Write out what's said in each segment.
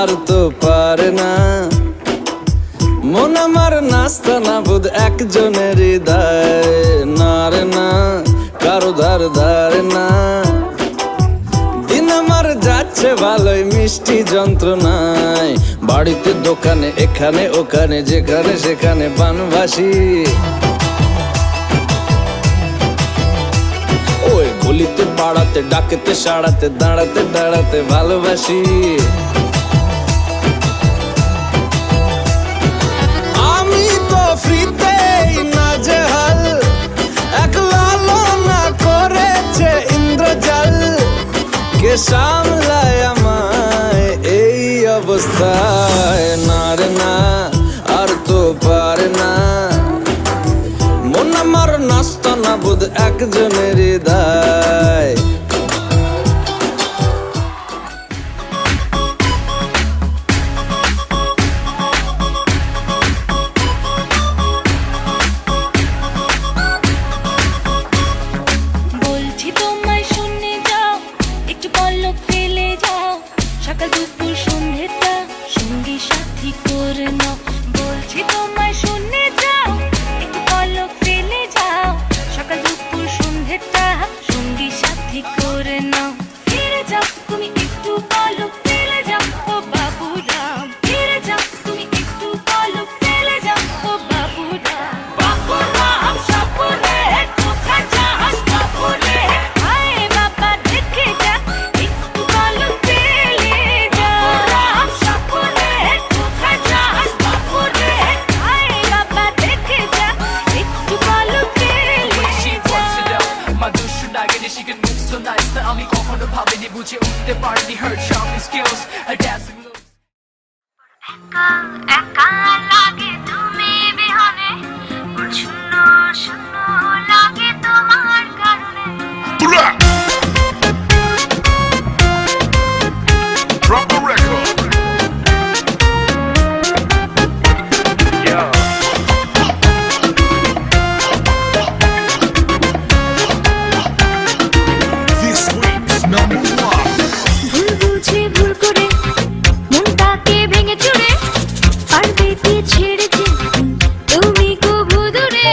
আর তো পারে না। মন আমার নাস্তা না বুধ একজনের হৃদয়, না রে না কারো ধার ধারে না। দিন আমার যাচ্ছে ভালোই মিষ্টি যন্ত্রণায়, বাড়িতে দোকানে এখানে ওখানে যেখানে সেখানে বানবাসী। ওই গলিতে পাড়াতে ডাকেতে সাড়াতে দাঁড়াতে দাঁড়াতে ভালোবাসি। আমি তো ফ্রিতেই নাজেহাল, একলা না করেছে ইন্দ্রজাল। কে সামলায় আমায় এই অবস্থায়, না রে না আর তো পারে না। মন আমার নাস্তা না বুধ একজনের হৃদয়। বলছি তোমায় শুনে যাও, একটু পলক ফেলে যাও, সকাল দুপুর সন্ধ্যেটা সঙ্গী সাথী করে নাও। বলছি তোমায় শুনে যাও, একটু পলক ফেলে যাও, সকাল দুপুর সন্ধ্যেটা সঙ্গী সাথী করে নাও। ফিরে যাও তুমি একটু পলক ফেলে যাও ও বাবুরাম, ফিরে যাও তুমি একটু পলক ফেলে যাও ও বাবুরাম। বাবুরাম সাপুরে কোথায় যাস বাবুরে, হায় বাবা দেখে যা একটু পলক ফেলে যা। বাবুরাম সাপুরে কোথায় যাস বাবুরে, হায় বাবা দেখে যা একটু পলক ফেলে যা। মানুষের নাগিনী she can move so nice না আমি কখনো ভাবিনি বুঝে উঠতে পারিনি her charming skills her dancing looks। একা একা লাগে তুমি বিহনে, শূন্য শূন্য লাগে তোমার কারণে। Drop the record. Yeah. This week's number one. ভুল বুঝে ভুল করে মনটাকে ভেঙে চুরে পারবে কি ছেড়েছে তুমি কবু দূরে।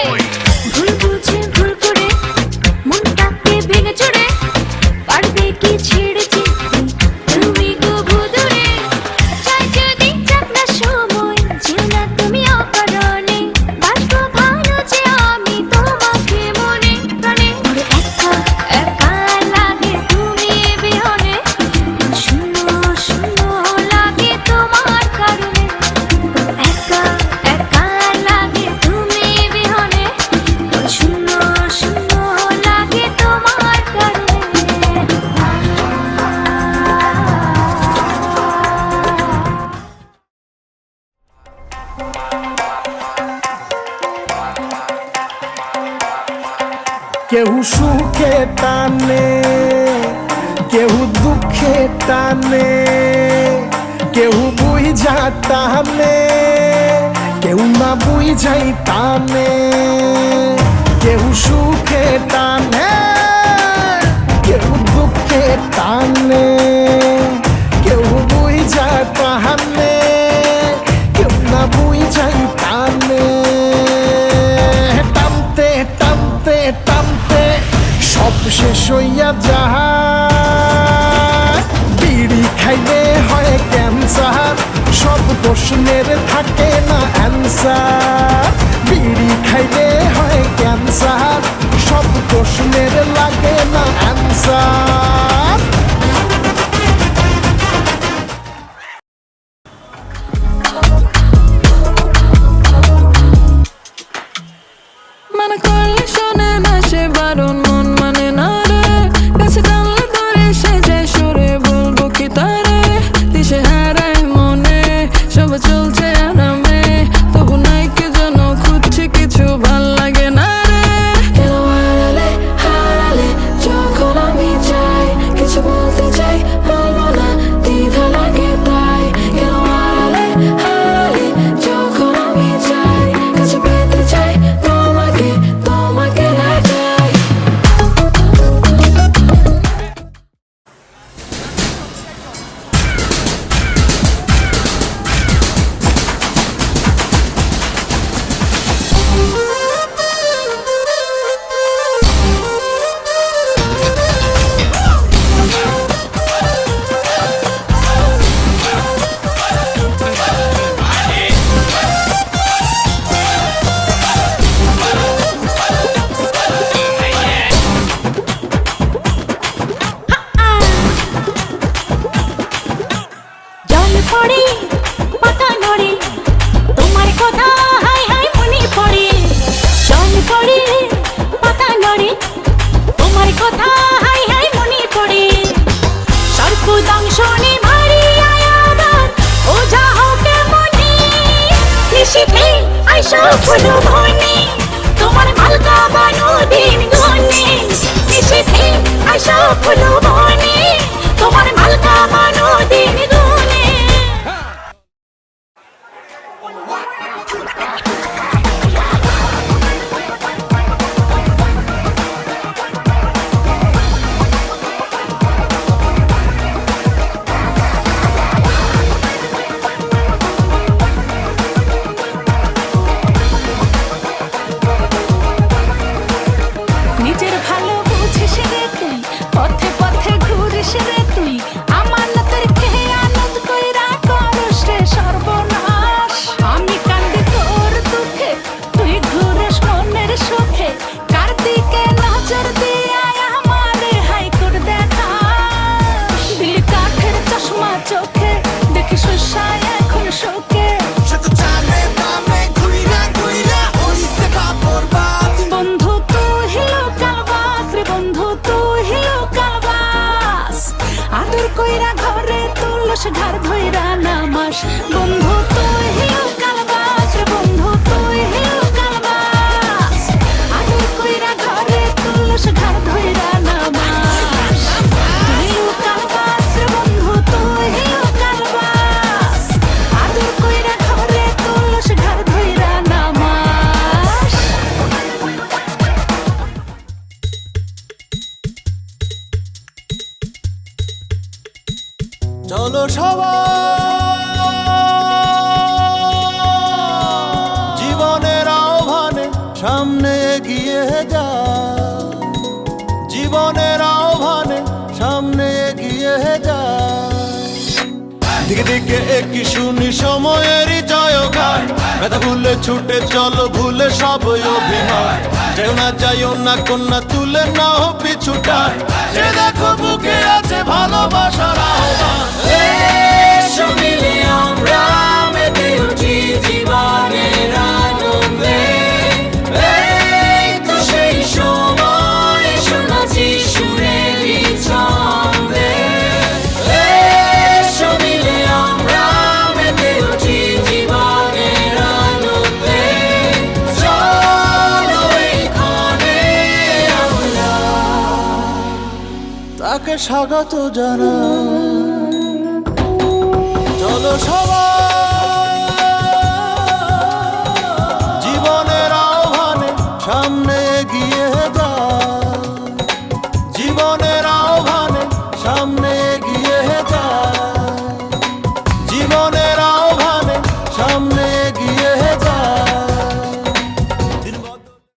ভুল বুঝে ভুল করে মনটাকে ভেঙে চুরে পারবে কি ছেড়েছে তুমি কবু দূরে। চাই যদি যাক না সময় যেও না তুমি অকারণে, বাসবো ভালো যে আমি তোমাকে মনে প্রাণে। একা একা লাগে তুমি বিহনে, শূন্য শূন্য লাগে তোমার কারণে। একা একা লাগে তুমি বিহনে, শূন্য শূন্য লাগে তোমার কারণে। কেহু সুখে টানে, কেহু দুঃখে টানে, কেহু বুঝা টানে, কেহু না বুঝাই টানে। কেহু সুখে টানে, কেহু দুঃখে টানে, কেহু বুঝা টানে, কেহু না বুঝাই টানে। টানতে টানতে টানতে সব শেষ হইয়া যায়, বিড়ি খাইলে হয় ক্যান্সার, সব প্রশ্নের থাকে না অ্যান্সার। বিড়ি খাইলে হয় ক্যান্সার, সব প্রশ্নের লাগে না অ্যান্সার। মানা করলে শোনে না সে বারণ, মন মানে না রে, কাছে টানলে ধরে সে যায় সরে, বলবো কি তারে দিশে হারায় মনে, সব চলছে আরামে তবু নাই কে যেন খুঁজছে কিছু ভাল লাগে না রে। কেন হারালে হারালে যখন আমি চাই কিছু বলতে চাই বলবো না দ্বিধা লাগে তাই। কেন হারালে হারালে যখন আমি চাই কাছে পেতে চাই তোমাকে তোমাকে না চাই। নড়ে পাতা নড়ে তোমার কথা হাই হাই মনে পড়ে জল পড়ে পাতা নড়ে তোমার কথা হাই হাই মনে পড়ে সর্বদাংশনে ভারী আয়াদার ওঝা হোকে মনে নিশিতে আইসো ফুলো ভনে তোমার মালকা বানো দিন গনে নিশিতে আইসো ফুলো ভনে তোমার মালকা বানো দিন গনে নিজের ভালো বুঝিস রে তুই পথে পথে ঘুরিস রে তুই আমানতের খেয়ে আনন্দ কইরা করস রে সর্বনাশ আমি কান্দি তোর দুঃখে তুই ঘুরিস মনের সুখে কার দিকে নজর দিয়ে আমারে হাইকোর্ট দেখাস দিল কাঠের চশমা চোখে দেখি সুসায় এখন শোকে বন্ধু তুই হিলো কালবাস রে বন্ধু তুই হিলো কালবাস আদর কইরা ঘরে তুলস ঘর ধইরা নামাস বন্ধু তুই হিলো কালবাস রে বন্ধু তুই হিলো কালবাস আদর কইরা ঘরে তুলস ঘর ধইরা নামাস হিলো কালবাস রে বন্ধু তুই হিলো কালবাস আদর কইরা ঘরে তুলস ঘর ধইরা নামাস চলো সবাই জীবনের আহ্বানে সামনে এগিয়ে যা জীবনের আহ্বানে সামনে এগিয়ে যা দিকে দিকে একই শুনি সময়েরই জয়গান ব্যথা ভুলে ছুটে চলো ভুলে সব অভিমান যেও না যাইও না কন্যা তুলে নাও পিছুটান যে দেখো বুকে আছে ভালোবাসার আহ্বান এসো মিলে আমরা মেতে উঠি জীবনের আনন্দে এই তো সেই সময় শোনাচ্ছি সুরেরই ছন্দে এসো মিলে আমরা মেতে উঠি জীবনের আনন্দে চলো এইখানে আমরা তাকে স্বাগত জানা চলো